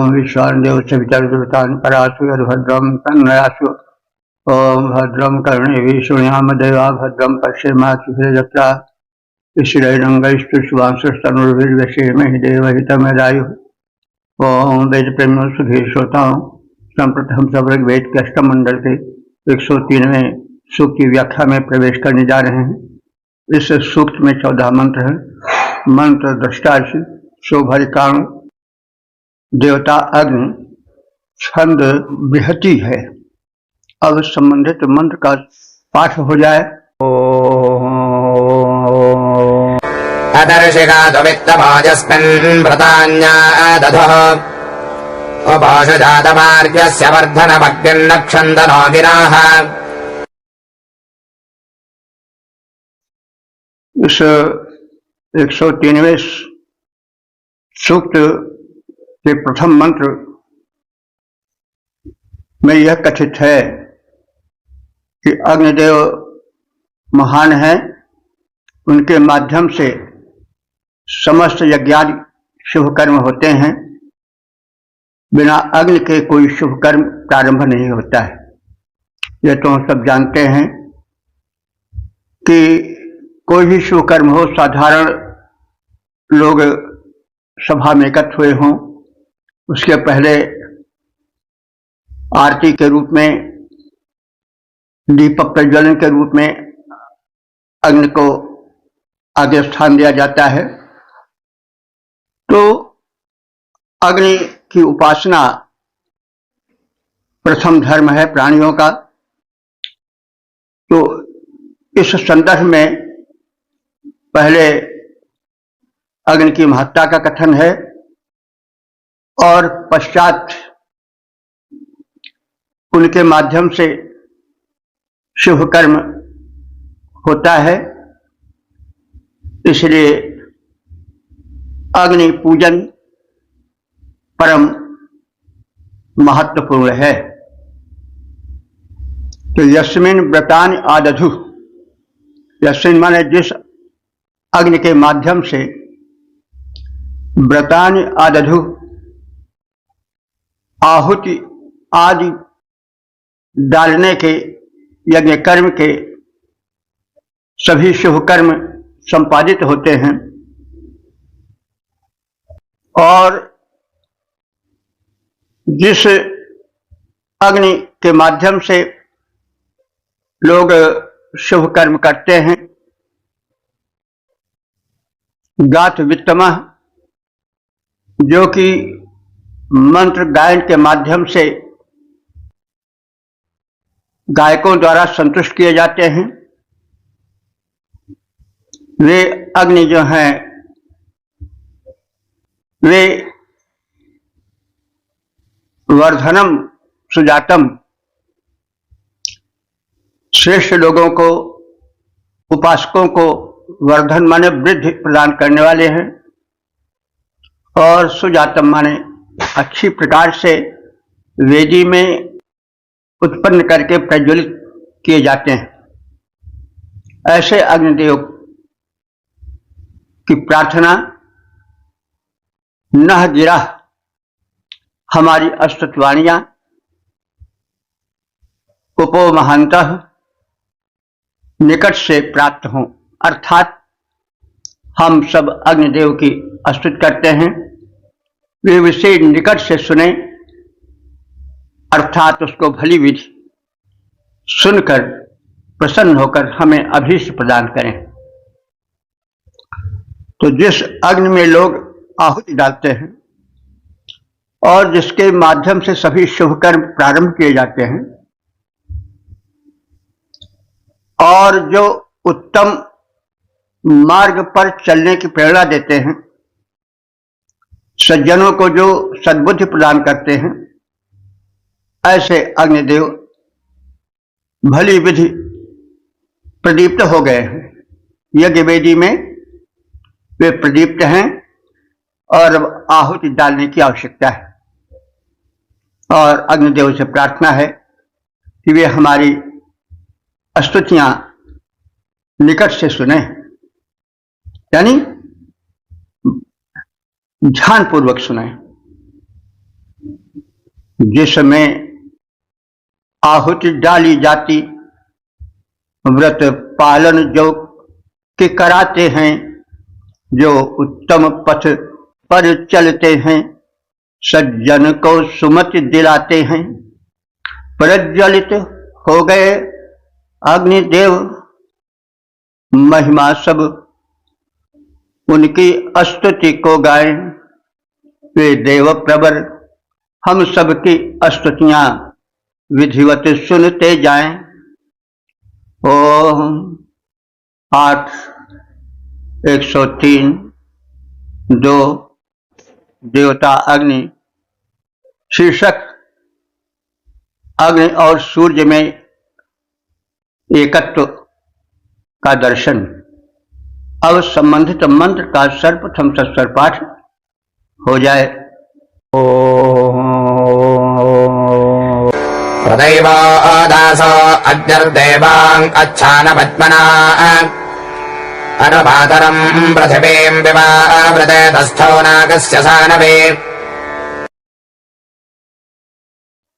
ओम विश्वादेव सवितर्देवतान् परासु भद्रम तन्नयासु। ओम भद्रम कर्णेभिः शृणुयाम देवा भद्रम पश्येमाक्षिभिर्यजत्रा स्थिरैरङ्गैस्तुष्टुवांसस्तनुर्भिर्व्यसेमहि देवहितमेदायुः। ओम वेद प्रेम सुधीर श्रोताओं, संप्रति हम सब ऋग्वेद के अष्टम मंडल के 103वें सूक्त की व्याख्या में प्रवेश करने जा रहे हैं। इस सूक्त में 14 मंत्र हैं। मंत्र दृष्टा शोभरिकाण देवता अग्नि, छंद बृहति है। अब संबंधित मंत्र का पाठ हो जाए। उपाशजातमार्गस्य वर्धनभक्तिर्नक्षन्दनो गिराः। इस 103वें सूक्त के प्रथम मंत्र में यह कथित है कि अग्निदेव महान है, उनके माध्यम से समस्त यज्ञादि शुभ कर्म होते हैं। बिना अग्नि के कोई शुभ कर्म प्रारंभ नहीं होता है। यह तो हम सब जानते हैं कि कोई भी शुभ कर्म हो, साधारण लोग सभा में एकत्र हुए हों, उसके पहले आरती के रूप में, दीपक प्रज्वलन के रूप में अग्नि को आगे स्थान दिया जाता है। तो अग्नि की उपासना प्रथम धर्म है प्राणियों का। तो इस संदर्भ में पहले अग्नि की महत्ता का कथन है और पश्चात उनके माध्यम से शुभ कर्म होता है। इसलिए अग्नि पूजन परम महत्वपूर्ण है। तो यस्मिन् व्रतानि आदधु, यस्मिन् माने जिस अग्नि के माध्यम से, व्रतानि आदधु आहुति आदि डालने के, यज्ञ कर्म के सभी शुभ कर्म संपादित होते हैं। और जिस अग्नि के माध्यम से लोग शुभ कर्म करते हैं, गाथ वित्तमः, जो कि मंत्र गायन के माध्यम से गायकों द्वारा संतुष्ट किए जाते हैं, वे अग्नि जो हैं वे वर्धनम सुजातम, श्रेष्ठ लोगों को, उपासकों को वर्धन माने वृद्धि प्रदान करने वाले हैं, और सुजातम माने अच्छी प्रकार से वेदी में उत्पन्न करके प्रज्वलित किए जाते हैं। ऐसे अग्निदेव की प्रार्थना नह गिरा, हमारी अस्तुतवाणियां उपो महांतः निकट से प्राप्त हों, अर्थात हम सब अग्निदेव की स्तुति करते हैं, वे विषय निकट से सुने, अर्थात उसको भली विधि सुनकर प्रसन्न होकर हमें अभीष्ट प्रदान करें। तो जिस अग्नि में लोग आहुति डालते हैं और जिसके माध्यम से सभी शुभ कर्म प्रारंभ किए जाते हैं, और जो उत्तम मार्ग पर चलने की प्रेरणा देते हैं, सज्जनों को जो सद्बुद्धि प्रदान करते हैं, ऐसे अग्निदेव भली विधि प्रदीप्त हो गए हैं। यज्ञ वेदी में वे प्रदीप्त हैं और आहुति डालने की आवश्यकता है। और अग्निदेव से प्रार्थना है कि वे हमारी स्तुतियां निकट से सुने, यानी ध्यान पूर्वक सुने। जिसमें आहुति डाली जाती, व्रत पालन जो के कराते हैं, जो उत्तम पथ पर चलते हैं, सज्जन को सुमति दिलाते हैं। प्रज्वलित हो गए अग्निदेव, महिमा सब उनकी स्तुति को गाएं। वे देव प्रवर हम सबकी स्तुतियां विधिवत सुनते जाएं। ओम 8 103 2 देवता अग्नि। शीर्षक अग्नि और सूर्य में एकत्व का दर्शन। अब संबंधित मंत्र का सर्वप्रथम सत्स्वर पाठ हो जाए। प्रदैवादासो अग्निर्देवां अच्छानपद्मना अनुभातरं पृथिवीं विवावृते तस्थो नागस्य सानवे।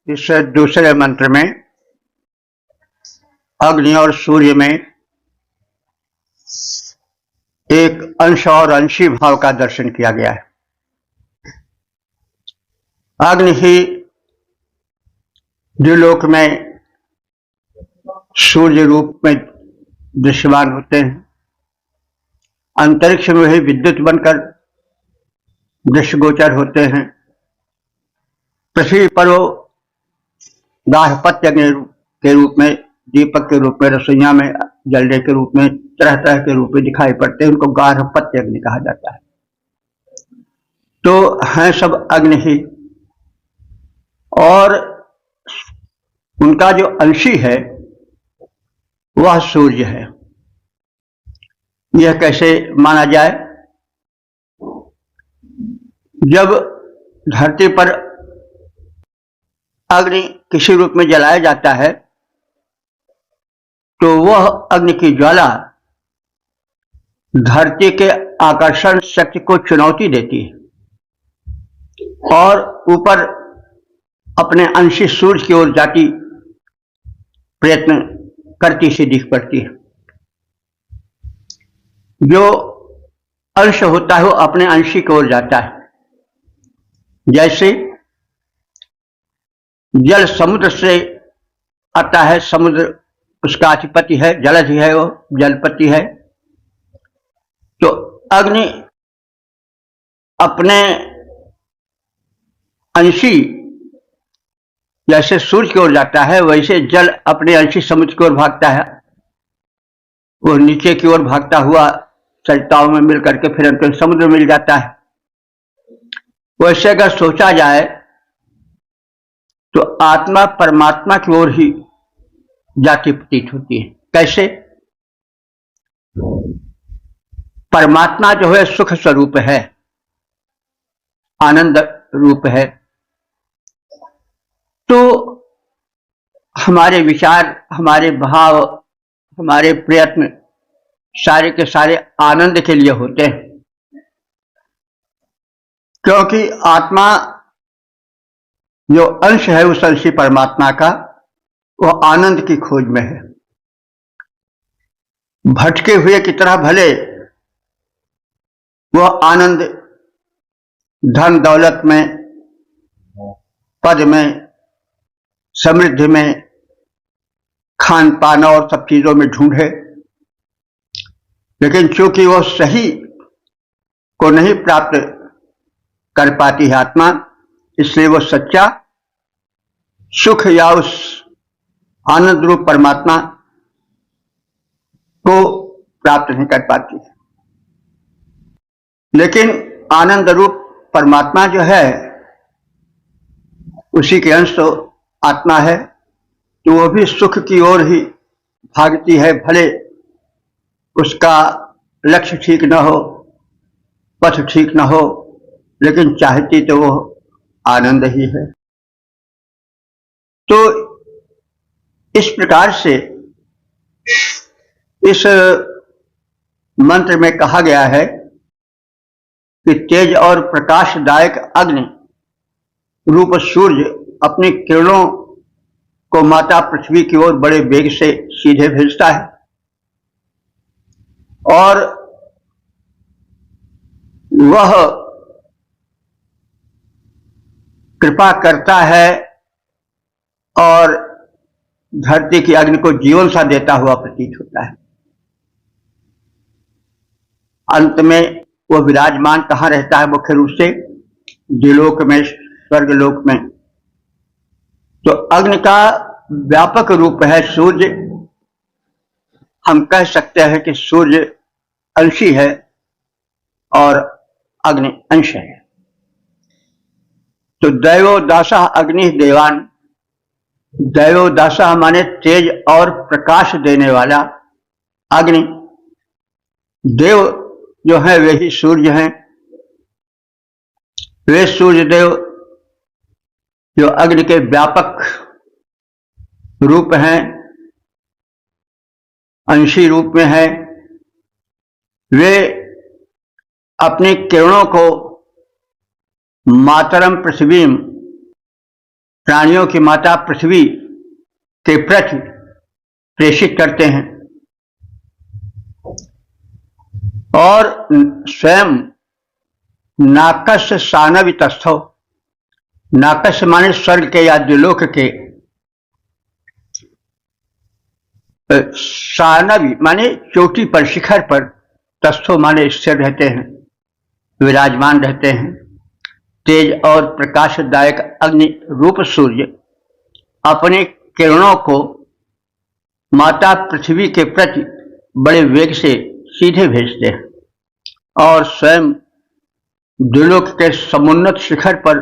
इस दूसरे मंत्र में अग्नि और सूर्य में एक अंश और अंशी भाव का दर्शन किया गया है। अग्नि ही द्युलोक में सूर्य रूप में दृश्यमान होते हैं, अंतरिक्ष में ही विद्युत बनकर दृश्यगोचर होते हैं। पृथ्वी पर वो दाहपत्य के रूप में, दीपक के रूप में, रसोइया में जलने के रूप में, तरह तरह के रूप में दिखाई पड़ते हैं। उनको गार्हपत्य अग्नि कहा जाता है। तो हैं सब अग्नि ही, और उनका जो अंशी है वह सूर्य है। यह कैसे माना जाए? जब धरती पर अग्नि किसी रूप में जलाया जाता है तो वह अग्नि की ज्वाला धरती के आकर्षण शक्ति को चुनौती देती है और ऊपर अपने अंशी सूर्य की ओर जाती प्रयत्न करती सी दिख पड़ती है। जो अंश होता है वो अपने अंशी की ओर जाता है। जैसे जल समुद्र से आता है, समुद्र उसका अधिपति है, जलज है, वो जलपति है। तो अग्नि अपने अंशी जैसे सूर्य की ओर जाता है, वैसे जल अपने अंशी समुद्र की ओर भागता है। वो नीचे की ओर भागता हुआ सरिताओं में मिल करके फिर अंत समुद्र मिल जाता है। वैसे अगर सोचा जाए तो आत्मा परमात्मा की ओर ही जाती प्रतीत होती है। कैसे? परमात्मा जो है सुख स्वरूप है, आनंद रूप है। तो हमारे विचार, हमारे भाव, हमारे प्रयत्न सारे के सारे आनंद के लिए होते हैं, क्योंकि आत्मा जो अंश है उस अंशी परमात्मा का, वह आनंद की खोज में है। भटके हुए की तरह भले वह आनंद धन दौलत में, पद में, समृद्धि में, खान पान और सब चीजों में ढूंढे, लेकिन चूंकि वह सही को नहीं प्राप्त कर पाती है आत्मा, इसलिए वह सच्चा सुख या उस आनंद रूप परमात्मा को प्राप्त नहीं कर पाती। लेकिन आनंद रूप परमात्मा जो है उसी के अंश तो आत्मा है, तो वो भी सुख की ओर ही भागती है। भले उसका लक्ष्य ठीक न हो, पथ ठीक न हो, लेकिन चाहती तो वो आनंद ही है। तो इस प्रकार से इस मंत्र में कहा गया है कि तेज और प्रकाशदायक अग्नि रूप सूर्य अपनी किरणों को माता पृथ्वी की ओर बड़े वेग से सीधे भेजता है और वह कृपा करता है और धरती की अग्नि को जीवन सा देता हुआ प्रतीत होता है। अंत में वह विराजमान कहाँ रहता है? मुख्य रूप से द्विलोक में, स्वर्गलोक में। तो अग्नि का व्यापक रूप है सूर्य। हम कह सकते हैं कि सूर्य अंशी है और अग्नि अंश है। तो दैवो दासः अग्नि देवान, दैवो दासः माने तेज और प्रकाश देने वाला अग्नि। देव जो है वे ही सूर्य हैं। वे सूर्य देव जो अग्नि के व्यापक रूप हैं, अंशी रूप में है, वे अपनी किरणों को मातरम पृथ्वी, प्राणियों की माता पृथ्वी के प्रति प्रेषित करते हैं और स्वयं नाकस्य सानवितस्थो, नाकस्य माने स्वर्ग के या द्विलोक के, सानवी माने चोटी पर, शिखर पर, तस्थो माने स्थिर रहते हैं, विराजमान रहते हैं। तेज और प्रकाशदायक अग्नि रूप सूर्य अपने किरणों को माता पृथ्वी के प्रति बड़े वेग से सीधे भेजते हैं और स्वयं द्विलोक के समुन्नत शिखर पर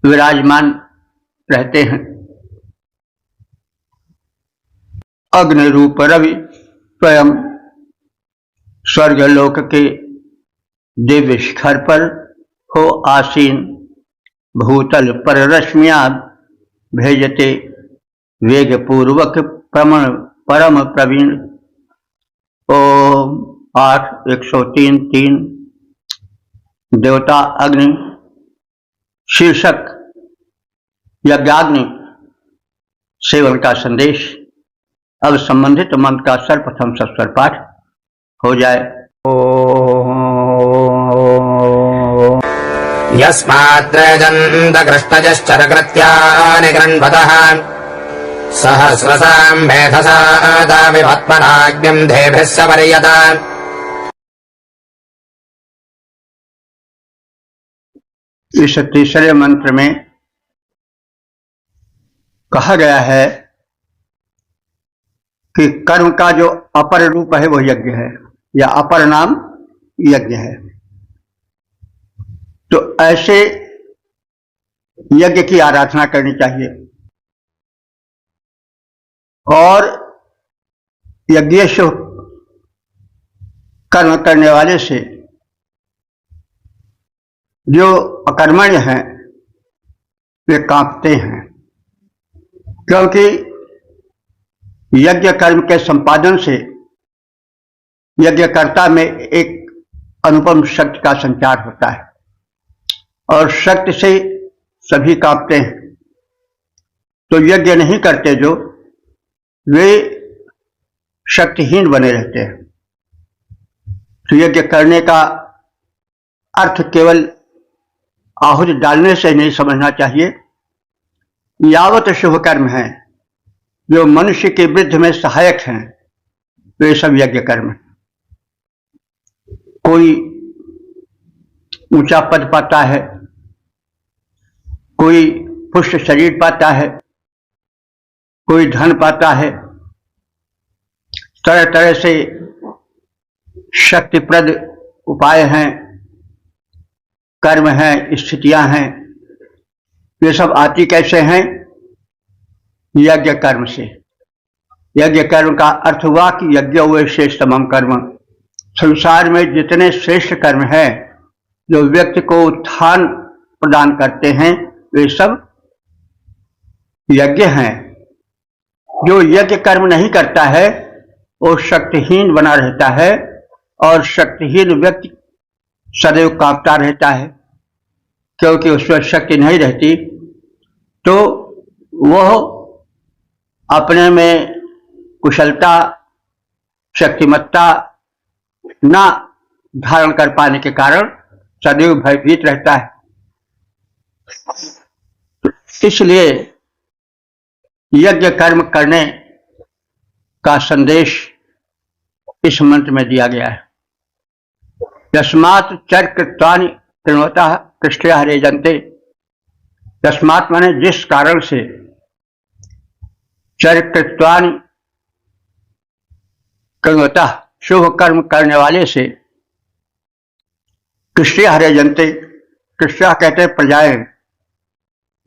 विराजमान रहते हैं। अग्नि रूप रवि स्वयं स्वर्गलोक के दिव्य शिखर पर हो आसीन, भूतल पर रश्मियां भेजते वेग पूर्वक परम प्रवीण। ओम 8:103-3 देवता अग्नि शीर्षक यज्ञाग्नि सेवन का संदेश। अब संबंधित मंत्र का सर्वप्रथम सस्वर पाठ हो जाए। यस्मात्रजन्तकृष्टजश्चरकृत्यानि गृह्णतः सहस्रसां मेधसा दामिवत्मनाग्निं देभिः सपर्यत। इस तीसरे मंत्र में कहा गया है कि कर्म का जो अपर रूप है वो यज्ञ है या अपर नाम यज्ञ है। तो ऐसे यज्ञ की आराधना करनी चाहिए और यज्ञेश कर्म करने वाले से जो अकर्मण्य हैं वे कांपते हैं, क्योंकि यज्ञ कर्म के संपादन से यज्ञकर्ता में एक अनुपम शक्ति का संचार होता है और शक्ति से सभी कांपते हैं। तो यज्ञ नहीं करते जो, वे शक्तिहीन बने रहते हैं। तो यज्ञ करने का अर्थ केवल आहुति डालने से नहीं समझना चाहिए। यावत शुभ कर्म हैं जो मनुष्य के वृद्धि में सहायक हैं वे सब यज्ञ कर्म हैं। कोई ऊंचा पद पाता है, कोई पुष्ट शरीर पाता है, कोई धन पाता है, तरह तरह से शक्तिप्रद उपाय हैं, कर्म हैं, स्थितियां हैं। ये सब आती कैसे हैं? यज्ञ कर्म से। यज्ञ कर्म का अर्थ हुआ कि यज्ञ हुए श्रेष्ठतम कर्म। संसार में जितने श्रेष्ठ कर्म हैं जो व्यक्ति को उत्थान प्रदान करते हैं वे सब यज्ञ हैं। जो यज्ञ कर्म नहीं करता है वो शक्तिहीन बना रहता है और शक्तिहीन व्यक्ति सदैव कांपता रहता है, क्योंकि उसमें शक्ति नहीं रहती। तो वह अपने में कुशलता, शक्तिमत्ता न धारण कर पाने के कारण सदैव भयभीत रहता है। इसलिए यज्ञ कर्म करने का संदेश इस मंत्र में दिया गया है। यस्मात् चर कृत्वानि कृण्वतः कृष्णे हरे जन्ते। यस्मात् माने जिस कारण से, चर कृत्वानि कृण्वतः शुभ कर्म करने वाले से, कृष्णे हरे जन्ते, कृष्णा कहते हैं प्रजाएं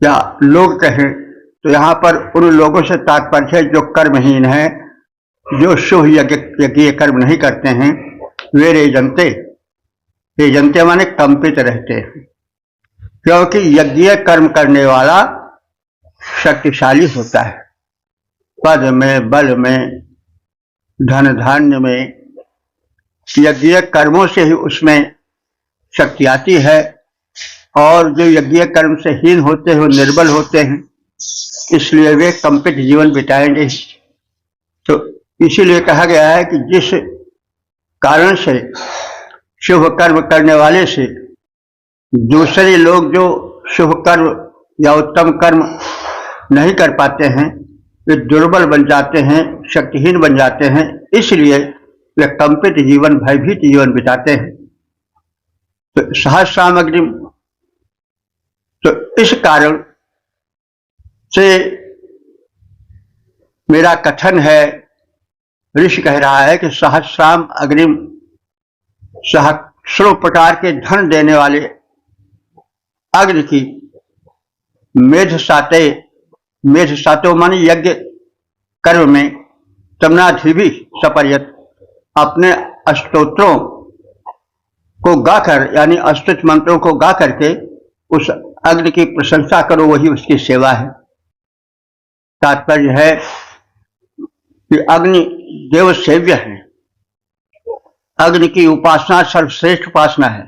या लोग कहें, तो यहाँ पर उन लोगों से तात्पर्य है जो कर्महीन हैं, जो शुभ यज्ञ कर्म नहीं करते हैं, वे रे जनते। ये जनते माने कंपित रहते हैं, क्योंकि यज्ञ कर्म करने वाला शक्तिशाली होता है। पद में, बल में, धन धान्य में, यज्ञ कर्मों से ही उसमें शक्ति आती है। और जो यज्ञ कर्म से हीन होते हैं वो निर्बल होते हैं, इसलिए वे कंपित जीवन बिताएंगे। तो इसीलिए कहा गया है कि जिस कारण से शुभ कर्म करने वाले से दूसरे लोग जो शुभ कर्म या उत्तम कर्म नहीं कर पाते हैं, वे दुर्बल बन जाते हैं, शक्तिहीन बन जाते हैं, इसलिए वे कंपित जीवन, भयभीत जीवन बिताते हैं। तो सहस्राम अग्निम, तो इस कारण से मेरा कथन है, ऋषि कह रहा है कि सहस्राम अग्निम, सहस्रों प्रकार के धन देने वाले अग्नि की मेध साते, मेध सातो माने यज्ञ कर्म में तमनाधिभी सपर्यत, अपने स्तोत्रों को गाकर, यानी अस्तुत मंत्रों को गा करके उस अग्नि की प्रशंसा करो, वही उसकी सेवा है। तात्पर्य है कि अग्नि देव सेव्य है, अग्नि की उपासना सर्वश्रेष्ठ उपासना है,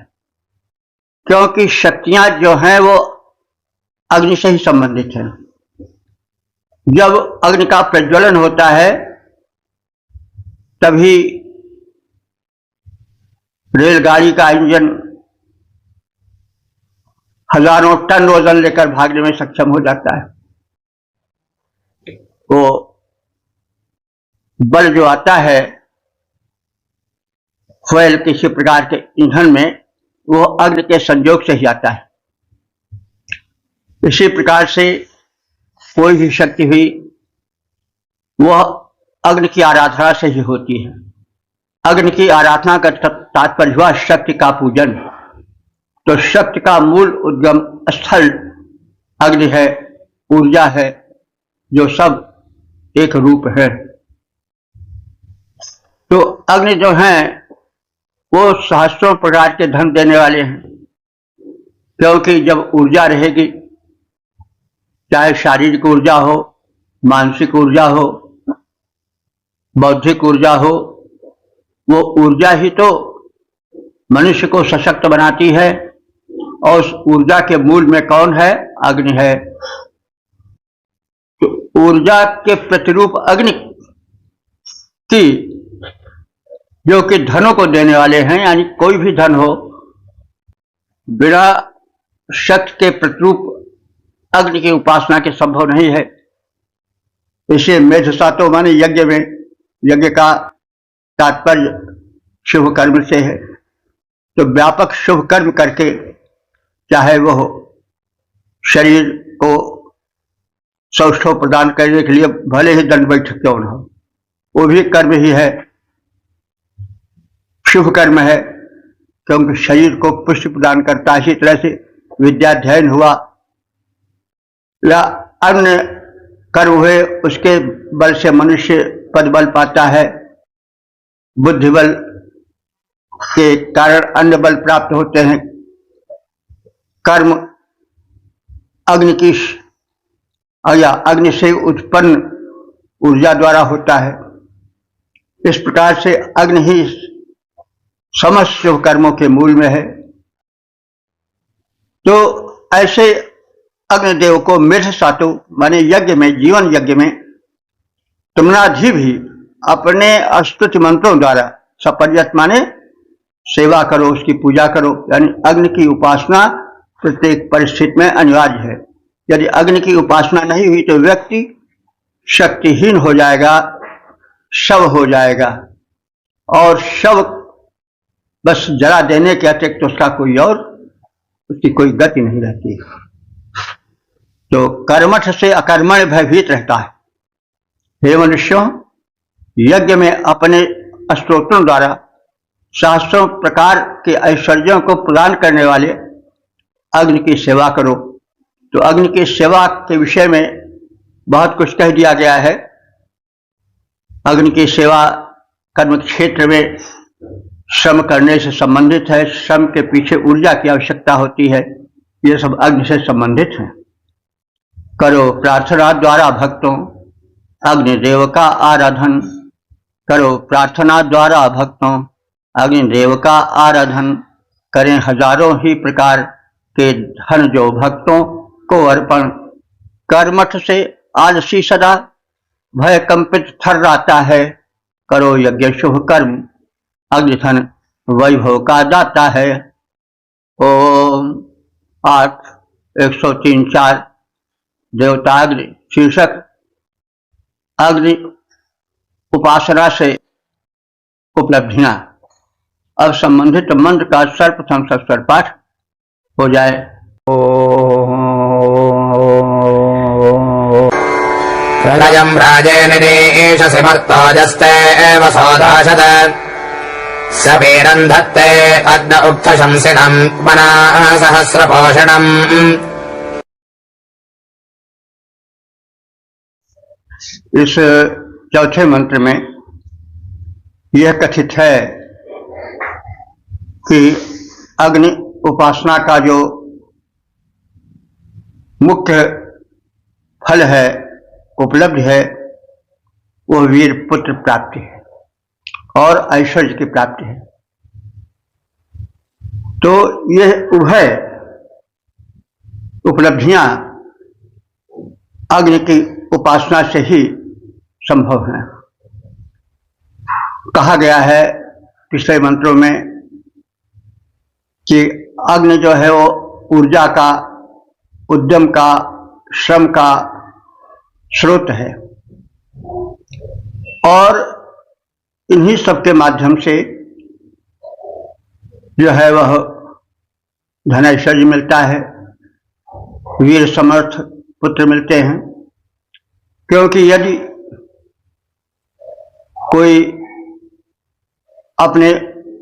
क्योंकि शक्तियां जो हैं वो अग्नि से ही संबंधित हैं। जब अग्नि का प्रज्वलन होता है तभी रेलगाड़ी का इंजन हजारों टन वजन लेकर भागने में सक्षम हो जाता है। वो बल जो आता है फ्यूल किसी प्रकार के ईंधन में, वो अग्नि के संयोग से ही आता है। इसी प्रकार से कोई भी शक्ति हुई वह अग्नि की आराधना से ही होती है। अग्नि की आराधना का तात्पर्य हुआ शक्ति का पूजन। तो शक्ति का मूल उद्गम स्थल अग्नि है, ऊर्जा है, जो सब एक रूप है। तो अग्नि जो है वो सहस्रों प्रकार के धन देने वाले हैं, क्योंकि जब ऊर्जा रहेगी, चाहे शारीरिक ऊर्जा हो, मानसिक ऊर्जा हो, बौद्धिक ऊर्जा हो, वो ऊर्जा ही तो मनुष्य को सशक्त बनाती है। और उस ऊर्जा के मूल में कौन है? अग्नि है। तो ऊर्जा के प्रतिरूप अग्नि की, जो कि धनों को देने वाले हैं, यानी कोई भी धन हो बिना शक्ति के प्रतिरूप अग्नि की उपासना के संभव नहीं है। इसे मेधसातो माने यज्ञ में, यज्ञ का तात्पर्य शुभ कर्म से है। तो व्यापक शुभ कर्म करके, चाहे वह शरीर को सौष्ठव प्रदान करने के लिए भले ही दंड बैठक क्यों न हो, वो भी कर्म ही है, शुभ कर्म है, क्योंकि शरीर को पुष्टि प्रदान करता है। इसी तरह से विद्याध्ययन हुआ या अन्य कर्म हुए, उसके बल से मनुष्य पद बल पाता है, बुद्धि बल के कारण अन्य बल प्राप्त होते हैं। कर्म अग्नि की या अग्नि से उत्पन्न ऊर्जा द्वारा होता है। इस प्रकार से अग्नि ही समस्त शुभ कर्मों के मूल में है। तो ऐसे अग्निदेव को मेध सातु माने यज्ञ में, जीवन यज्ञ में तुमनाधि भी अपने स्तुति मंत्रों द्वारा, सपर्यत माने सेवा करो, उसकी पूजा करो। यानी अग्नि की उपासना प्रत्येक परिस्थिति में अनिवार्य है। यदि अग्नि की उपासना नहीं हुई तो व्यक्ति शक्तिहीन हो जाएगा, शव हो जाएगा, और शव बस जला देने के अतिरिक्त तो उसका कोई और, उसकी कोई गति नहीं रहती। तो कर्मठ से अकर्मण्य भयभीत रहता है। हे मनुष्यों, यज्ञ में अपने स्तोत्रों द्वारा सहस्रों प्रकार के ऐश्वर्यों को प्रदान करने वाले अग्नि की सेवा करो। तो अग्नि की सेवा के विषय में बहुत कुछ कह दिया गया है। अग्नि की सेवा कर्म क्षेत्र में श्रम करने से संबंधित है। श्रम के पीछे ऊर्जा की आवश्यकता होती है। ये सब अग्नि से संबंधित है। करो प्रार्थना द्वारा भक्तों अग्निदेव का आराधन। करो प्रार्थना द्वारा भक्तों अग्निदेव का आराधन। करें हजारों ही प्रकार के धन जो भक्तों को अर्पण। कर्मठ से आलसी सदा भय कंपित थर्राता है। करो यज्ञ शुभ कर्म अग्निधन वैभव का दाता है। ओम 8 103 4 देवता अग्नि शीर्षक अग्नि उपासना से उपलब्धियां। अब संबंधित मंत्र का सर्वप्रथम सस्वर पाठ हो जाए। प्रलयम् राजेनिरीशसि मर्तोजस्ते एव सोदाशत सपेरन्धत्ते अग्न उक्थशंसिनम् वना सहस्रपोषणम्। इस चौथे मंत्र में यह कथित है कि अग्नि उपासना का जो मुख्य फल है, उपलब्धि है, वो वीर पुत्र प्राप्ति है और ऐश्वर्य की प्राप्ति है। तो यह उभय उपलब्धियां अग्नि की उपासना से ही संभव है। कहा गया है पिछले मंत्रों में कि अग्नि जो है वो ऊर्जा का, उद्यम का, श्रम का स्रोत है और इन्हीं सब के माध्यम से जो है वह धन ऐश्वर्य मिलता है, वीर समर्थ पुत्र मिलते हैं। क्योंकि यदि कोई अपने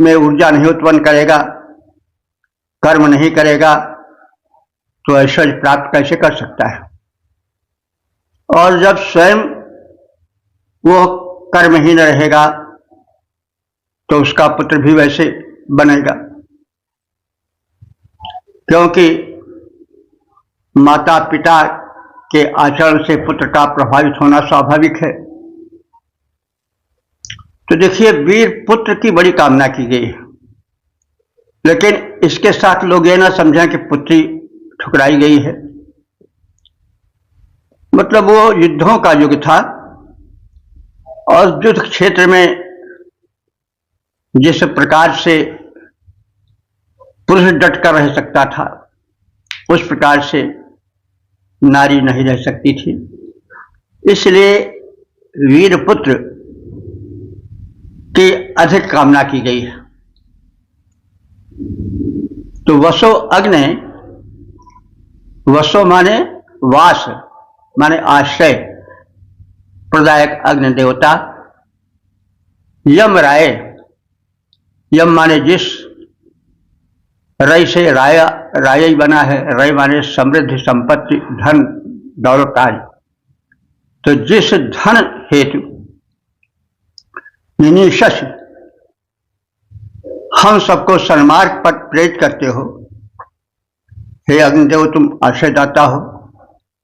में ऊर्जा नहीं उत्पन्न करेगा, कर्म नहीं करेगा, तो ऐश्वर्य प्राप्त कैसे कर सकता है। और जब स्वयं वो कर्महीन रहेगा तो उसका पुत्र भी वैसे बनेगा। क्योंकि माता पिता के आचरण से पुत्र का प्रभावित होना स्वाभाविक है। तो देखिए, वीर पुत्र की बड़ी कामना की गई है, लेकिन इसके साथ लोग ये ना समझें कि पुत्री ठुकराई गई है। मतलब वो युद्धों का युग था और युद्ध क्षेत्र में जिस प्रकार से पुरुष डट कर रह सकता था, उस प्रकार से नारी नहीं रह सकती थी। इसलिए वीर पुत्र की अधिक कामना की गई है। तो वसो अग्नि, वसो माने वास माने आश्रय प्रदायक अग्नि देवता। यम राय, यम माने जिस, रय से राया, राय ही बना है। रय माने समृद्धि, संपत्ति, धन दौलत आदि। तो जिस धन हेतु निनीशस हम सबको सन्मार्ग पर प्रेरित करते हो, हे अग्निदेव तुम आश्रयदाता हो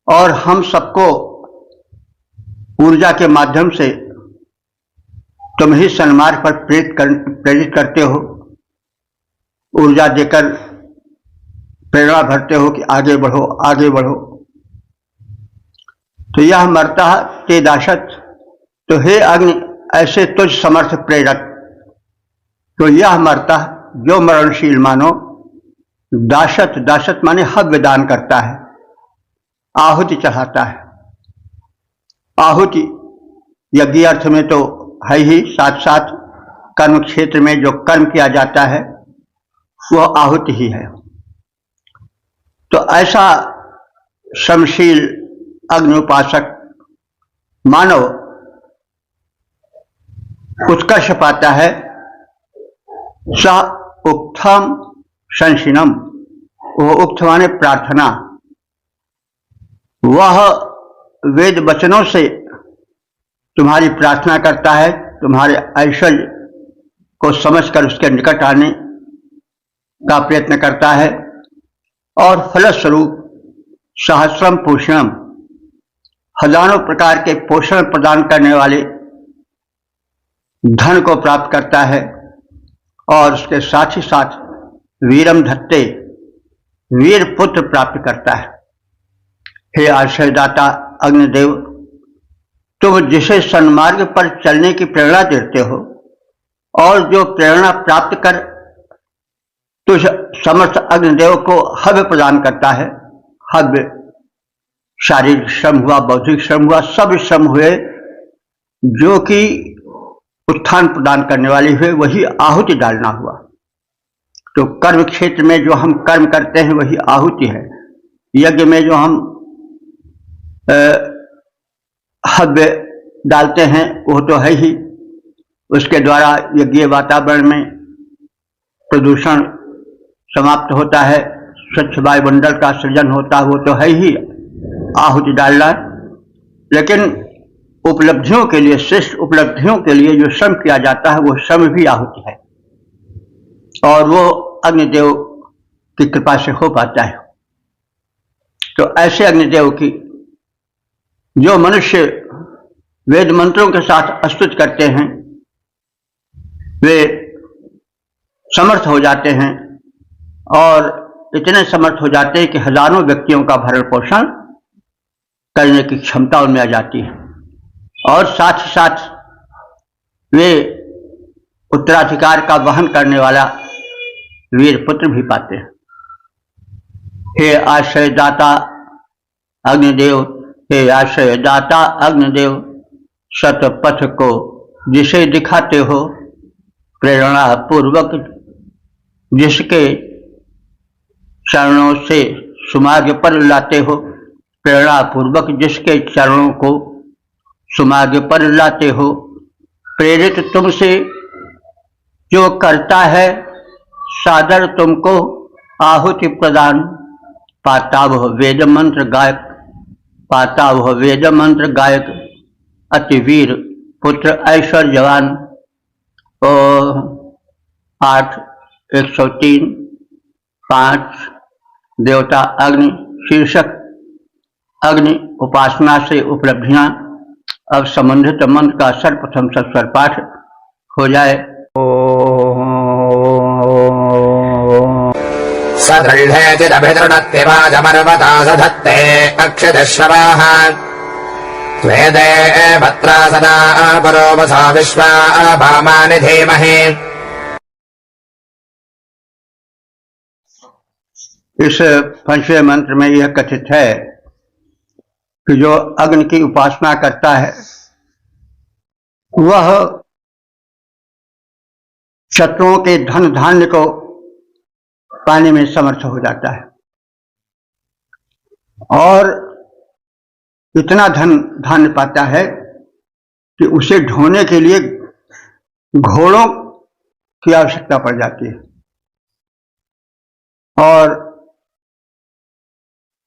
और हम सबको ऊर्जा के माध्यम से तुम ही सन्मार्ग पर प्रेरित करते हो। ऊर्जा देकर प्रेरणा भरते हो कि आगे बढ़ो, आगे बढ़ो। तो यह मरता ते दाशत, तो हे अग्नि ऐसे तुझ समर्थ प्रेरक, तो यह मरता जो मरणशील मानो, दाशत, दाशत माने हव्य दान करता है, आहुति चढ़ाता है। आहुति यज्ञ अर्थ में तो है ही, साथ साथ कर्म क्षेत्र में जो कर्म किया जाता है वह आहुति ही है। तो ऐसा श्रमशील अग्नि उपासक मानव उत्कर्ष पाता है। स उक्थम संशिनम, वो उक्त माने प्रार्थना, वह वेद वचनों से तुम्हारी प्रार्थना करता है, तुम्हारे ऐश्वर्य को समझकर उसके निकट आने का प्रयत्न करता है, और फलस्वरूप सहस्रम पोषणम, हजारों प्रकार के पोषण प्रदान करने वाले धन को प्राप्त करता है, और उसके साथ ही साथ वीरम धत्ते, वीर पुत्र प्राप्त करता है। हे आश्रयदाता अग्निदेव, तुम जिसे सन्मार्ग पर चलने की प्रेरणा देते हो और जो प्रेरणा प्राप्त कर तुझ समर्थ अग्निदेव को हव्य प्रदान करता है, हव्य शारीरिक श्रम हुआ, बौद्धिक श्रम हुआ, सब श्रम हुए जो कि उत्थान प्रदान करने वाली हुए, वही आहुति डालना हुआ। तो कर्म क्षेत्र में जो हम कर्म करते हैं वही आहुति है। यज्ञ में जो हम हव्य डालते हैं वो तो है ही, उसके द्वारा यज्ञीय वातावरण में प्रदूषण समाप्त होता है, स्वच्छ वायुमंडल का सृजन होता है, वो तो है ही आहुति डालना। लेकिन उपलब्धियों के लिए, श्रेष्ठ उपलब्धियों के लिए जो श्रम किया जाता है वो श्रम भी आहुति है, और वो अग्निदेव की कृपा से हो पाता है। तो ऐसे अग्निदेव की जो मनुष्य वेद मंत्रों के साथ स्तुति करते हैं वे समर्थ हो जाते हैं, और इतने समर्थ हो जाते हैं कि हजारों व्यक्तियों का भरण पोषण करने की क्षमता उनमें आ जाती है, और साथ ही साथ वे उत्तराधिकार का वहन करने वाला वीर पुत्र भी पाते हैं। हे आश्रयदाता अग्निदेव, हे आश्रयदाता अग्निदेव, सतपथ को जिसे दिखाते हो, प्रेरणा पूर्वक जिसके चरणों से सुमार्ग पर लाते हो, प्रेरणा पूर्वक जिसके चरणों को सुमार्ग पर लाते हो, प्रेरित तुमसे जो करता है सादर तुमको आहुति प्रदान, पाता वह वेद मंत्र गायक, पाता वह वेद मंत्र गायक, अति वीर पुत्र ऐश्वर्यवान। 8 103 5 देवता अग्नि शीर्षक अग्नि उपासना से उपलब्धियां। अब संबंधित मंत्र का सर्वप्रथम सस्वर पाठ हो जाए। सदृढेतिदभिदृढत्यवाजमर्वता सधत्ते अक्षदश्रवाः वेदे भद्रा सदा परोवसा विश्वा भामानि धीमहि। इस पंचवें मंत्र में यह कथित है कि जो अग्नि की उपासना करता है वह शत्रुओं के धन धान्य को पाने में समर्थ हो जाता है, और इतना धन धान्य पाता है कि उसे ढोने के लिए घोड़ों की आवश्यकता पड़ जाती है, और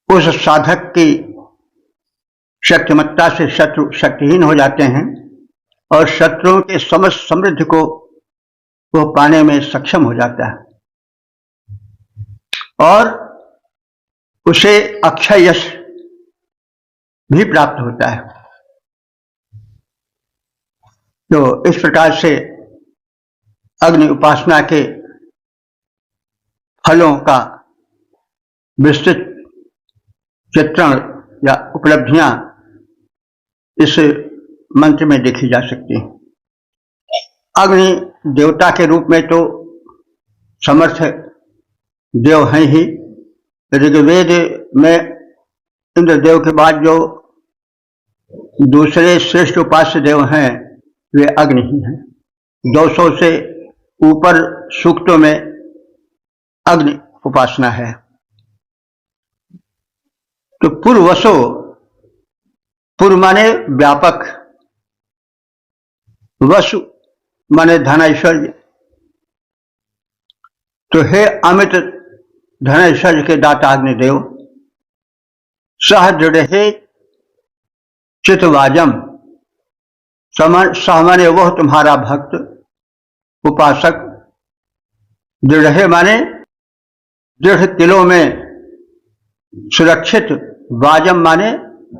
उस साधक की शक्तिमत्ता से शत्रु शक्तिहीन हो जाते हैं, और शत्रुओं के समस्त समृद्धि को वो पाने में सक्षम हो जाता है, और उसे अक्षय यश भी प्राप्त होता है। तो इस प्रकार से अग्नि उपासना के फलों का विस्तृत चित्रण या उपलब्धियां इस मंत्र में देखी जा सकती है। अग्नि देवता के रूप में तो समर्थ देव हैं ही। ऋग्वेद में इंद्रदेव के बाद जो दूसरे श्रेष्ठ उपास्य देव हैं वे अग्नि ही हैं। 200 से ऊपर सूक्तों में अग्नि उपासना है। तो पूर्वसो, पूर्व माने व्यापक, वसु माने धन ऐश्वर्य। तो हे अमित धन ऐश्वर्य के दाता अग्निदेव, सह दृढ़ चितवाजम, सामान्य वह तुम्हारा भक्त उपासक। दृढ़ माने दृढ़ किलों में सुरक्षित, वाजम माने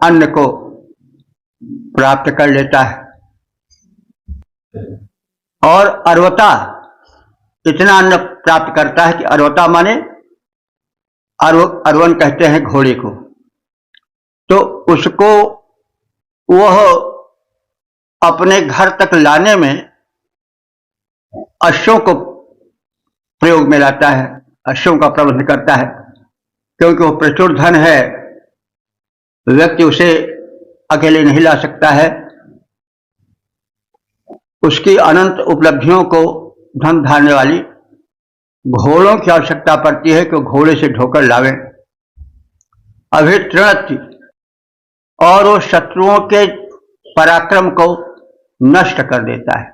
अन्न को प्राप्त कर लेता है। और अर्वता, इतना अन्न प्राप्त करता है कि अर्वता माने अरवन कहते हैं घोड़े को। तो उसको वह अपने घर तक लाने में अश्वों को प्रयोग में लाता है, अश्वों का प्रबंध करता है, क्योंकि वो प्रचुर धन है, व्यक्ति उसे अकेले नहीं ला सकता है। उसकी अनंत उपलब्धियों को धन धारने वाली घोड़ों की आवश्यकता पड़ती है कि घोड़े से ढोकर लावे। अभितृणति, और वो शत्रुओं के पराक्रम को नष्ट कर देता है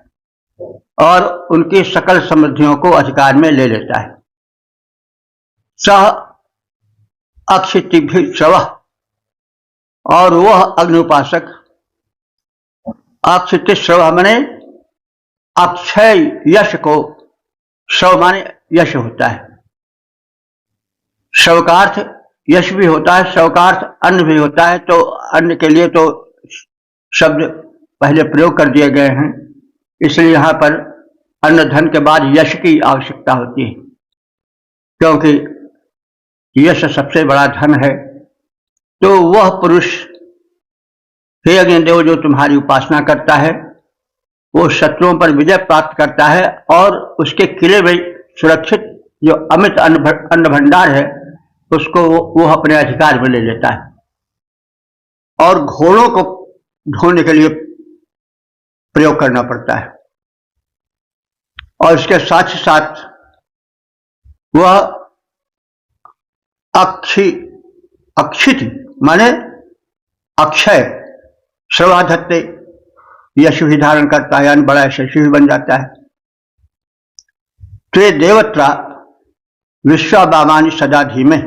और उनकी सकल समृद्धियों को अधिकार में ले लेता है। सह अक्षितिभि शवः, और वह अग्नि उपासक अक्षिति श्रवः माने अक्षय यश को, शव माने यश होता है, शव का अर्थ यश भी होता है, शव का अर्थ अन्न भी होता है। तो अन्न के लिए तो शब्द पहले प्रयोग कर दिए गए हैं, इसलिए यहां पर अन्न धन के बाद यश की आवश्यकता होती है, क्योंकि यश सबसे बड़ा धन है। तो वह पुरुष हे अग्निदेव जो तुम्हारी उपासना करता है, वो शत्रुओं पर विजय प्राप्त करता है और उसके किले में सुरक्षित जो अमित अन्न भंडार है उसको वो अपने अधिकार में ले लेता है और घोड़ों को ढोने के लिए प्रयोग करना पड़ता है। और इसके साथ ही साथ वह अक्षित माने अक्षय, श्रवाधत्ते, यश भी धारण करता है, यानी बड़ा यशस्वी भी बन जाता है। त्वे देवत्रा विश्वाबामानि सदा धीमे,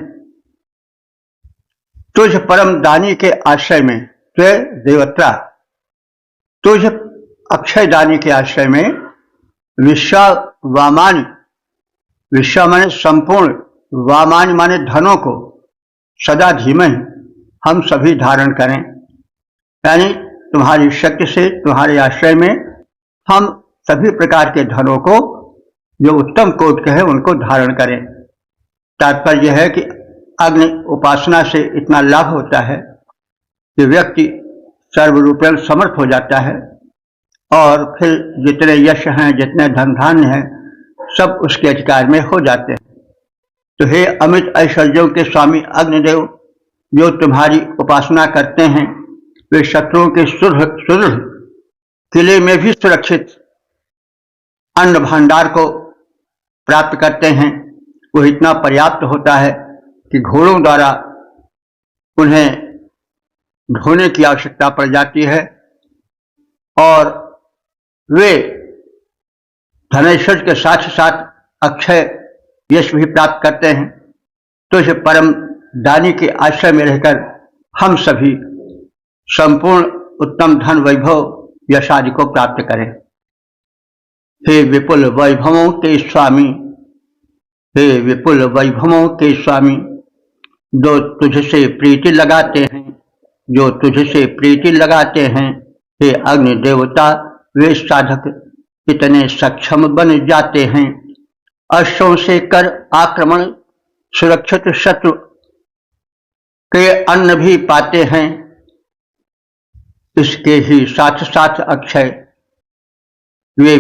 तुझ परम दानी के आश्रय में, त्वे देवत्रा, तुझ अक्षय दानी के आश्रय में, विश्वावामानि, विश्वा माने संपूर्ण, वामानि माने धनों को, सदा धीमे हम सभी धारण करें, यानी तुम्हारी शक्ति से तुम्हारे आश्रय में हम सभी प्रकार के धनों को जो उत्तम कोटि के हैं उनको धारण करें। तात्पर्य यह है कि अग्नि उपासना से इतना लाभ होता है कि व्यक्ति सर्वरूपेण समर्थ हो जाता है और फिर जितने यश हैं, जितने धन धान्य हैं, सब उसके अधिकार में हो जाते हैं। तो हे अमित ऐश्वर्यों के स्वामी अग्निदेव, जो तुम्हारी उपासना करते हैं वे शत्रुओं के सुदृढ़ किले में भी सुरक्षित अन्न भंडार को प्राप्त करते हैं। वो इतना पर्याप्त होता है कि घोड़ों द्वारा उन्हें ढोने की आवश्यकता पड़ जाती है और वे धनेश्वर के साथ साथ अक्षय यश भी प्राप्त करते हैं। तो इस परम दानी के आश्रय में रहकर हम सभी संपूर्ण उत्तम धन वैभव यश आदि को प्राप्त करें। हे विपुल वैभवों के स्वामी, हे विपुल वैभवों के स्वामी, जो तुझसे प्रीति लगाते हैं, जो तुझसे प्रीति लगाते हैं, हे अग्नि देवता, वे साधक इतने सक्षम बन जाते हैं, अश्वों से कर आक्रमण, सुरक्षित शत्रु के अन्न भी पाते हैं। इसके ही साथ साथ अक्षय वे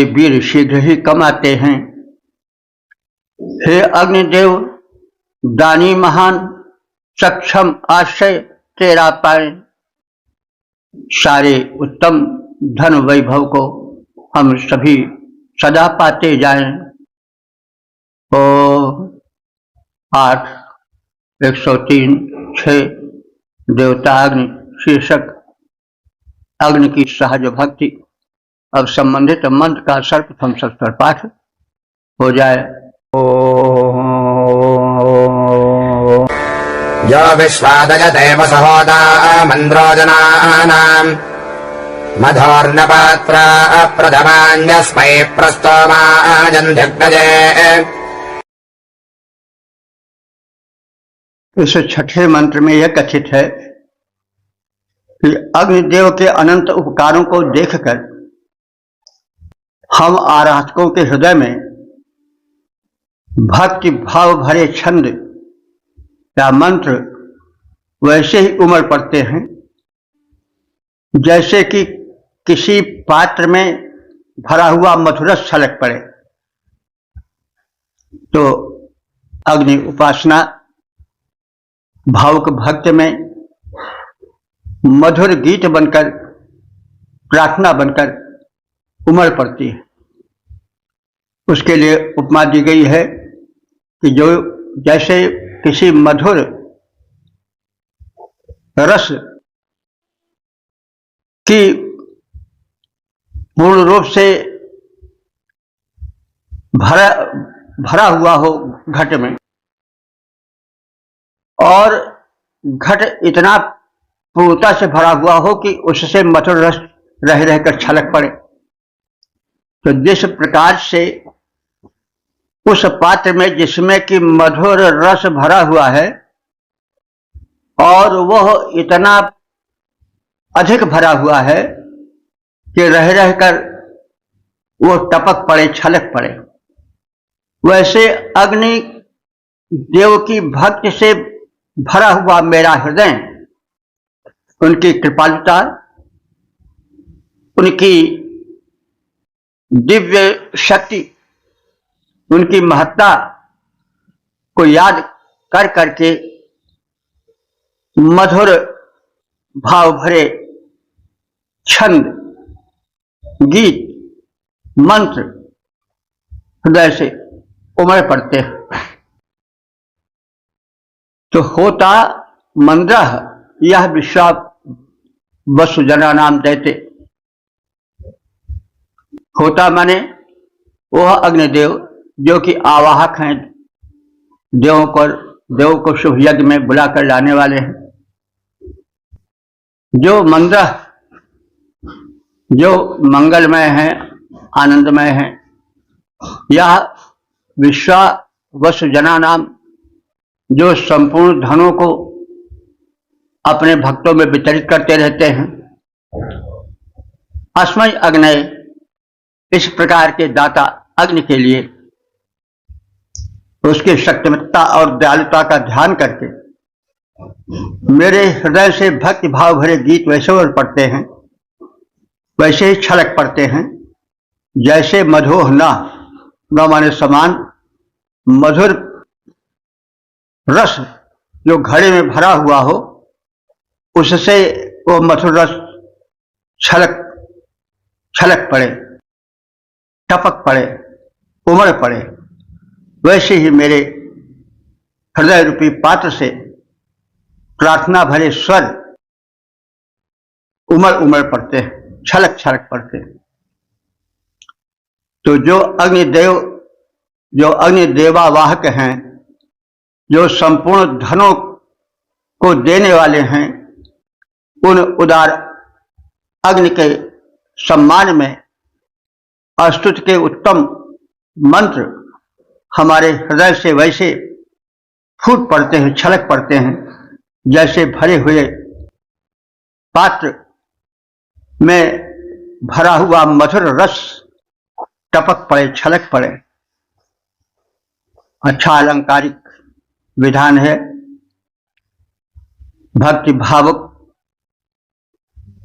वीर शीघ्र ही कमाते हैं। हे अग्निदेव, दानी महान सक्षम आश्रय तेरा पाए, सारे उत्तम धन वैभव को हम सभी सदा पाते जाएं। ओ 8 103 6 देवता अग्नि शीर्षक अग्नि की सहज भक्ति। अब संबंधित मंत्र का सर्वप्रथम सत्तर पाठ हो जाए। यो विश्वादयते वसहोदा मन्द्रोजनानाम् मधोर्नपात्रा प्रथमान्यस्मै प्रस्तोमाजन्ध्यग्नजे। इस छठे मंत्र में यह कथित है कि अग्निदेव के अनंत उपकारों को देखकर हम आराधकों के हृदय में भक्ति भाव भरे छंद या मंत्र वैसे ही उमड़ पड़ते हैं जैसे कि किसी पात्र में भरा हुआ मधुरस छलक पड़े। तो अग्नि उपासना भावुक भक्त में मधुर गीत बनकर, प्रार्थना बनकर उमड़ पड़ती है। उसके लिए उपमा दी गई है कि जो जैसे किसी मधुर रस की पूर्ण रूप से भरा हुआ हो घट में, और घट इतना पूर्णता से भरा हुआ हो कि उससे मधुर रस रह रहकर छलक पड़े। तो जिस प्रकार से उस पात्र में जिसमें कि मधुर रस भरा हुआ है और वह इतना अधिक भरा हुआ है कि रह रहकर वो टपक पड़े, छलक पड़े, वैसे अग्नि देव की भक्ति से भरा हुआ मेरा हृदय उनकी कृपालुता, उनकी दिव्य शक्ति, उनकी महत्ता को याद कर करके मधुर भाव भरे छंद, गीत, मंत्र हृदय से उमड़ पड़ते हैं। तो होता मंद्रः यह विश्वा वसुजना नाम देते। होता माने वह अग्निदेव जो कि आवाहक हैं, देवों को शुभ यज्ञ में बुलाकर लाने वाले हैं। जो मंद्र, जो मंगलमय है, आनंदमय है। यह विश्वा वसुजना नाम जो संपूर्ण धनों को अपने भक्तों में वितरित करते रहते हैं। अस्मै अग्नये, इस प्रकार के दाता अग्नि के लिए उसकी शक्तिमत्ता और दयालुता का ध्यान करके मेरे हृदय से भक्ति भाव भरे गीत वैसे उमड़ पड़ते हैं, वैसे ही छलक पड़ते हैं जैसे मधोह न माने समान मधुर रस जो घड़े में भरा हुआ हो, उससे वो मधुर रस छलक पड़े, टपक पड़े, उमड़ पड़े, वैसे ही मेरे हृदय रूपी पात्र से प्रार्थना भरे स्वर उमड़ पड़ते हैं, छलक पड़ते हैं। तो जो अग्निदेवावाहक हैं, जो संपूर्ण धनों को देने वाले हैं, उन उदार अग्नि के सम्मान में स्तुति के उत्तम मंत्र हमारे हृदय से वैसे फूट पड़ते हैं, छलक पड़ते हैं जैसे भरे हुए पात्र में भरा हुआ मधुर रस टपक पड़े, छलक पड़े। अच्छा अलंकारिक विधान है। भक्ति भावुक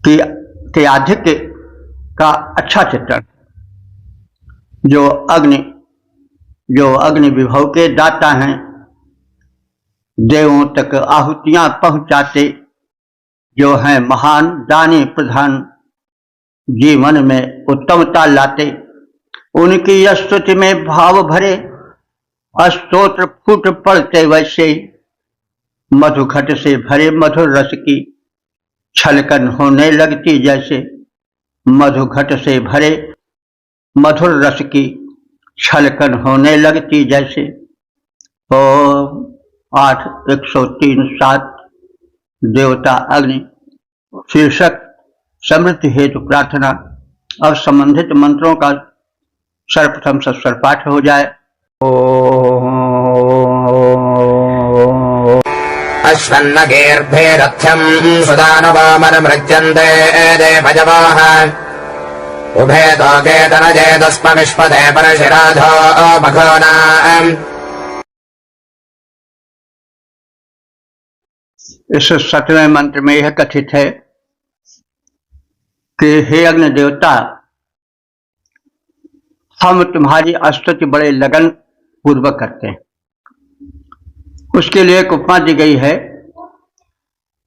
के आधिक्य का अच्छा चित्रण। जो अग्नि विभव के दाता हैं, देवों तक आहुतियां पहुंचाते, जो हैं महान दानी प्रधान, जीवन में उत्तमता लाते, उनकी स्तुति में भाव भरे, स्तोत्र फूट पड़ते वैसे, मधुघट से भरे मधुर रस की छलकन होने लगती जैसे। मधुघट से भरे मधुर रस की छलकन होने लगती जैसे। ओम 8:103-7 देवता अग्नि शीर्षक समृद्धि हेतु प्रार्थना। अब संबंधित मंत्रों का सर्वप्रथम सस्वर पाठ हो जाए। अश्वन्नगेर्भेरथ्यम् सुदानवामनमृज्यन्ते देवजवाः उभे तोके तनजेदस्मविष्पदे परशिराधो मघोनाम्। इस 7वें मंत्र में यह कथित है कि हे अग्नि देवता, हम तुम्हारी स्तुति बड़े लगन पूर्वक करते हैं। उसके लिए एक उपमा दी गई है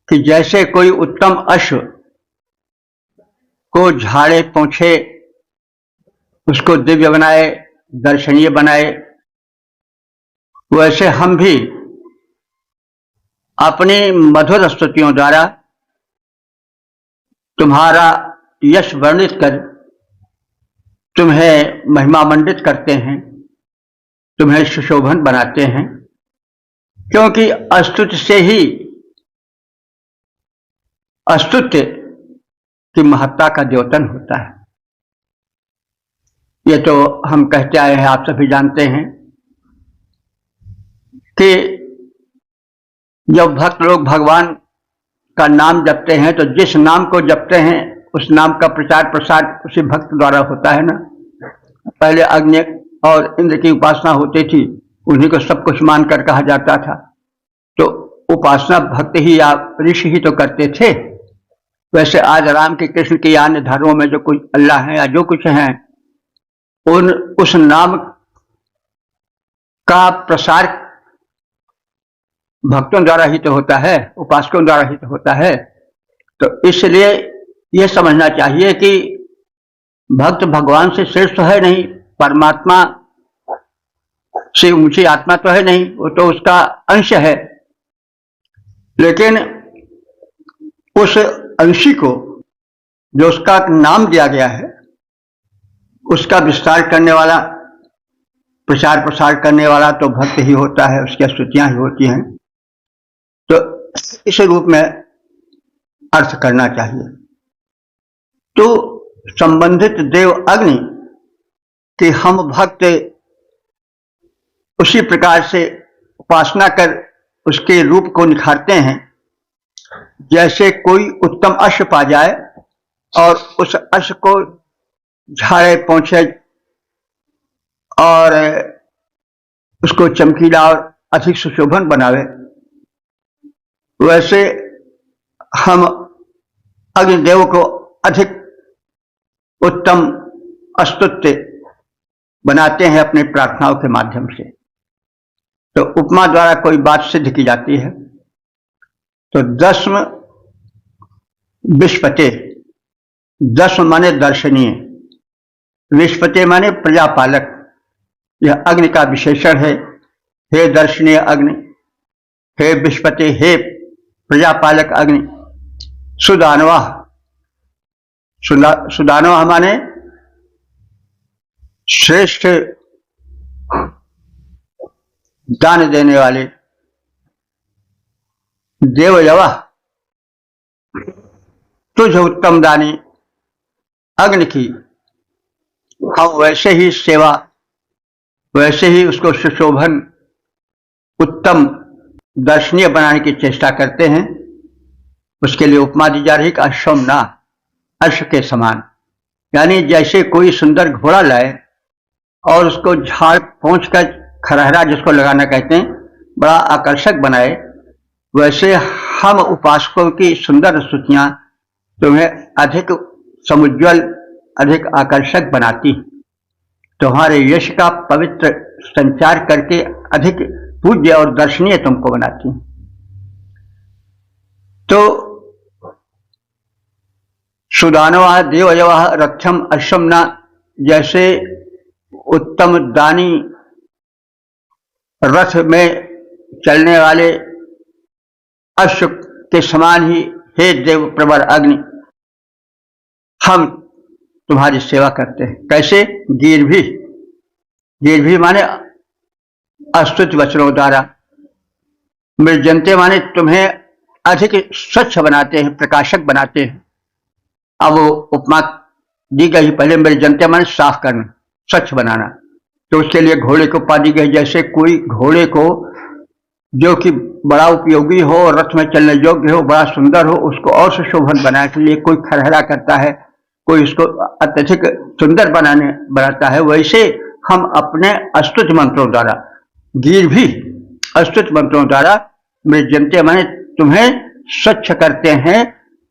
कि जैसे कोई उत्तम अश्व को झाड़े पोंछे, उसको दिव्य बनाए, दर्शनीय बनाए, वैसे हम भी अपनी मधुर स्तुतियों द्वारा तुम्हारा यश वर्णित कर तुम्हें महिमामंडित करते हैं, तुम्हें सुशोभन बनाते हैं, क्योंकि स्तुति से ही स्तुत्य की महत्ता का द्योतन होता है। ये तो हम कहते आए हैं, आप सभी जानते हैं कि जब भक्त लोग भगवान का नाम जपते हैं तो जिस नाम को जपते हैं उस नाम का प्रचार प्रसार उसी भक्त द्वारा होता है ना। पहले अग्नि और इंद्र की उपासना होती थी, उन्हीं को सब कुछ मानकर कहा जाता था, तो उपासना भक्त ही या ऋषि ही तो करते थे। वैसे आज राम की, कृष्ण की, अन्य धर्मों में जो कुछ अल्लाह है या जो कुछ है, उस नाम का प्रसार भक्तों द्वारा ही तो होता है, उपासकों द्वारा ही तो होता है। तो इसलिए यह समझना चाहिए कि भक्त भगवान से श्रेष्ठ तो है नहीं, परमात्मा से ऊंची आत्मा तो है नहीं, वो तो उसका अंश है। लेकिन उस अंशी को जो उसका नाम दिया गया है, उसका विस्तार करने वाला, प्रचार प्रसार करने वाला तो भक्त ही होता है, उसकी स्तुतियां ही होती हैं। तो इस रूप में अर्थ करना चाहिए। तो संबंधित देव अग्नि कि हम भक्त उसी प्रकार से उपासना कर उसके रूप को निखारते हैं, जैसे कोई उत्तम अश्व पा जाए और उस अश्व को झाड़े पोंछे और उसको चमकीला और अधिक सुशोभन बनावे, वैसे हम अग्निदेव को अधिक उत्तम स्तुत्य बनाते हैं अपनी प्रार्थनाओं के माध्यम से। तो उपमा द्वारा कोई बात सिद्ध की जाती है। तो 10 विश्वते, 10 माने दर्शनीय, विश्वते माने प्रजापालक, यह अग्नि का विशेषण है। हे दर्शनीय अग्नि, हे विश्वते, हे प्रजापालक अग्नि। सुदानवा, सुदानवा माने श्रेष्ठ दान देने वाले। देवयवा, तुझ उत्तम दानी अग्नि की हम वैसे ही सेवा, वैसे ही उसको सुशोभन उत्तम दर्शनीय बनाने की चेष्टा करते हैं। उसके लिए उपमा दी जा रही कि अश्वम्ना, अश्व के समान, यानी जैसे कोई सुंदर घोड़ा लाए और उसको झाड़ पोंछ कर, खरहरा जिसको लगाना कहते हैं, बड़ा आकर्षक बनाए, वैसे हम उपासकों की सुंदर स्तुतियां तुम्हें अधिक समुज्वल, अधिक आकर्षक बनाती, तुम्हारे यश का पवित्र संचार करके अधिक पूज्य और दर्शनीय तुमको बनाती। तो सुदानवा देवयवा रथम अश्वम्ना जैसे उत्तम दानी रथ में चलने वाले अश्व के समान ही हे देव प्रवर अग्नि, हम तुम्हारी सेवा करते हैं। कैसे? गिरभी माने अस्तुत वचनों द्वारा, मृजंते माने तुम्हें अधिक स्वच्छ बनाते हैं, प्रकाशक बनाते हैं। अब वो उपमा दी गई, पहले मृजंते माने साफ करना, स्वच्छ बनाना, तो उसके लिए घोड़े को उपाधि गई। जैसे कोई घोड़े को जो कि बड़ा उपयोगी हो, रथ में चलने योग्य हो, बड़ा सुंदर हो, उसको और सुशोभन बनाने के लिए कोई खरहरा करता है, कोई उसको अत्यधिक सुंदर बनाता है, वैसे हम अपने अस्तुत मंत्रों द्वारा, गिरभी अस्तुत मंत्रों द्वारा मृजंते माने तुम्हें स्वच्छ करते हैं,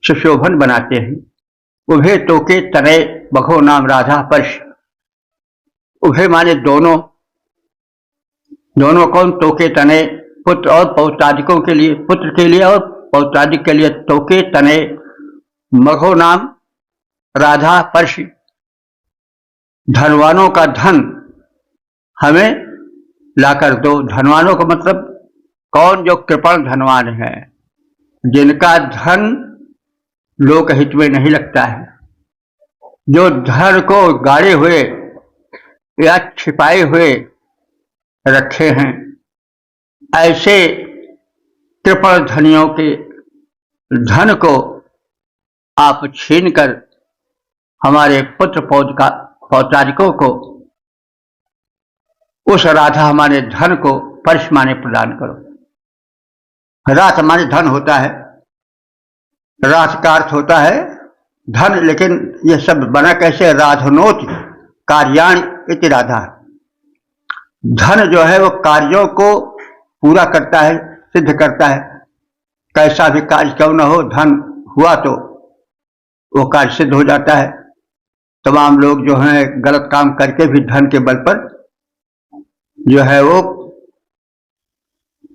सुशोभन बनाते हैं। उभे तोके तनय बघो नाम राधा पर्श, उभे माने दोनों, दोनों कौन? तोके तनय, पुत्र और पौत्रादिकों के लिए, पुत्र के लिए और पौत्रादिक के लिए। तोके तनय मघो नाम राधा पर्श, धनवानों का धन हमें लाकर दो। धनवानों का मतलब कौन? जो कृपण धनवान है, जिनका धन लोकहित में नहीं लगता है, जो धन को गाड़े हुए या छिपाए हुए रखे हैं, ऐसे कृपण धनियों के धन को आप छीनकर हमारे पुत्र पौत्रादिकों को, उस राधा माने धन को पर्श माने प्रदान करो। रात माने धन होता है, रात का अर्थ होता है धन, लेकिन यह सब बना कैसे? राधनोत कार्याण इति राधा। धन जो है वो कार्यों को पूरा करता है, सिद्ध करता है। कैसा भी कार्य क्यों न हो, धन हुआ तो वो कार्य सिद्ध हो जाता है। तमाम लोग जो हैं गलत काम करके भी धन के बल पर जो है वो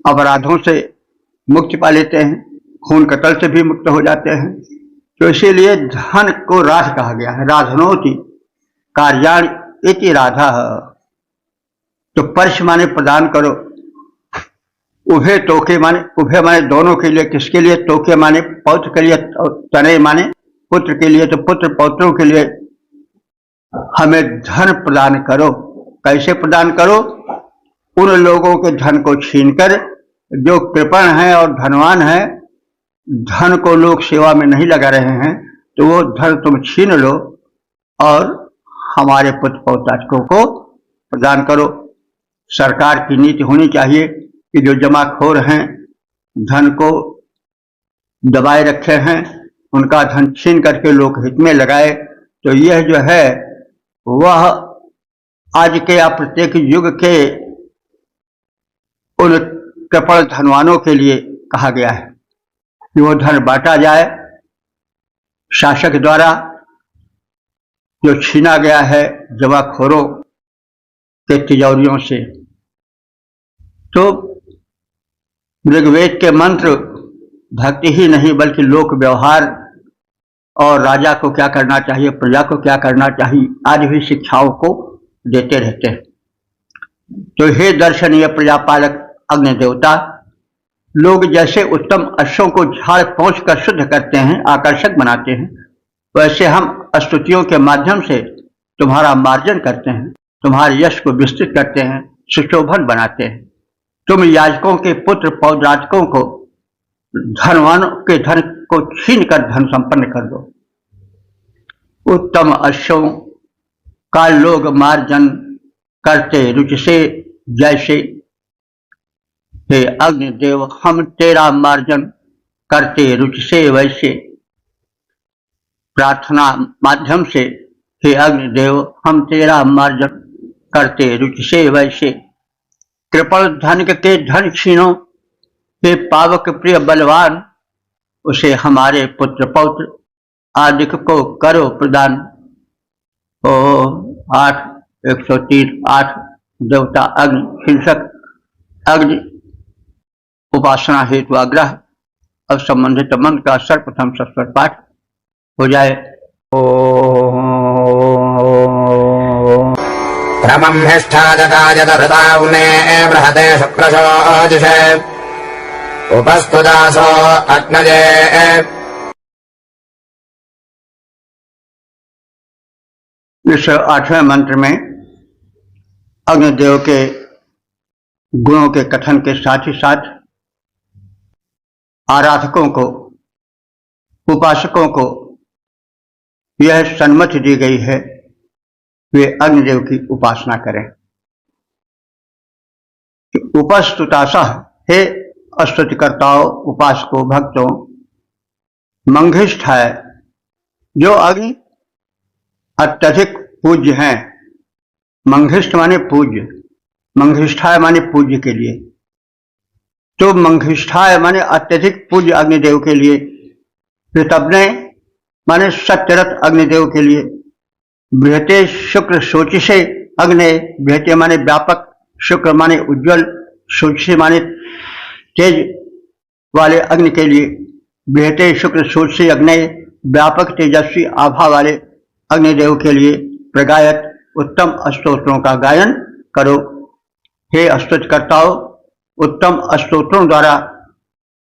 अपराधों से मुक्ति पा लेते हैं, खून कतल से भी मुक्त हो जाते हैं। तो इसीलिए धन को राध कहा गया है। राधनोति कार्याण इति राधा। तो पर्श माने प्रदान करो, उभे तोके माने, उभे माने दोनों के लिए। किसके लिए? तोके माने पौत्र के लिए, तनय माने पुत्र के लिए। तो पुत्र पौत्रों के लिए हमें धन प्रदान करो। कैसे प्रदान करो? उन लोगों के धन को छीनकर जो कृपण है और धनवान है, धन को लोग सेवा में नहीं लगा रहे हैं, तो वो धन तुम छीन लो और हमारे पुत्र पौत्रादिकों को प्रदान करो। सरकार की नीति होनी चाहिए कि जो जमाखोर हैं, धन को दबाए रखे हैं, उनका धन छीन करके लोक हित में लगाए। तो यह जो है वह आज के या प्रत्येक युग के उन कृपण धनवानों के लिए कहा गया है कि वो धन बांटा जाए शासक द्वारा, जो छीना गया है जमाखोरों के तिजोरियों से। तो ऋग्वेद के मंत्र भक्ति ही नहीं बल्कि लोक व्यवहार और राजा को क्या करना चाहिए, प्रजा को क्या करना चाहिए, आदि भी शिक्षाओं को देते रहते हैं। तो हे दर्शनीय प्रजापालक अग्नि देवता, लोग जैसे उत्तम अश्वों को झाड़ पोंछ कर शुद्ध करते हैं, आकर्षक बनाते हैं, वैसे हम स्तुतियों के माध्यम से तुम्हारा मार्जन करते हैं, तुम्हारे यश को विस्तृत करते हैं, सुशोभन बनाते हैं। तुम याजकों के पुत्र पौत्रादिकों को धनवानों के धन को छीन कर धन संपन्न कर दो। उत्तम अश्वों का लोग मार्जन करते रुचि से जैसे, हे अग्निदेव हम तेरा मार्जन करते रुचि से वैसे। प्रार्थना माध्यम से हे अग्निदेव हम तेरा मार्जन करते रुचि से वैसे। कृपण धन के धन छीनो, हे पावक प्रिय बलवान, उसे हमारे पुत्र पौत्र आदिक को करो प्रदान। ओ 8 103 8 देवता अग्नि शीर्षक अग्नि उपासना हेतु आग्रह। अब संबंधित मंत्र का सर्वप्रथम सस्वर पाठ हो जाए। प्रमंहिष्ठाजताजतहृताग्ने बृहते शुक्रशोजुषे उपस्तुदासो अग्नजे। इस 8वें मंत्र में अग्निदेव के गुणों के कथन के साथ ही साथ आराधकों को, उपासकों को यह सन्मति दी गई है वे अग्निदेव की उपासना करें। उपस्तुतासः, हे स्तुतिकर्ताओं, उपासकों, भक्तों, मंगिष्ठाय, जो अग्नि अत्यधिक पूज्य हैं। मंगिष्ठ माने पूज्य, मंगिष्ठाय माने पूज्य के लिए। तो मंगिष्ठाय माने अत्यधिक पूज्य अग्निदेव के लिए, ऋतव्ने माने सत्यरत अग्निदेव के लिए, बृहते शुक्र शोचिषे अग्नि, बृहते माने व्यापक, शुक्र माने उज्ज्वल, शोचिषे माने तेज वाले अग्नि के लिए, बृहते शुक्र शोचिषे अग्नि, व्यापक तेजस्वी आभा वाले अग्निदेव के लिए प्रगायत उत्तम स्तोत्रों का गायन करो। हे स्तुतिकर्ताओं, उत्तम स्तोत्रों द्वारा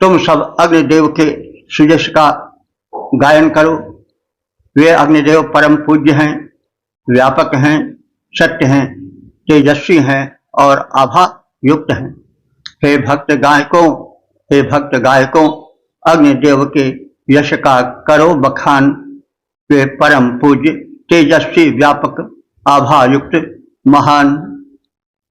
तुम सब अग्निदेव के सुयश का गायन करो। वे अग्निदेव परम पूज्य हैं, व्यापक हैं, सत्य हैं, तेजस्वी हैं और आभा युक्त हैं। हे भक्त गायकों, हे भक्त गायकों, अग्निदेव के यश का करो बखान। वे परम पूज्य, तेजस्वी, व्यापक, आभा युक्त, महान,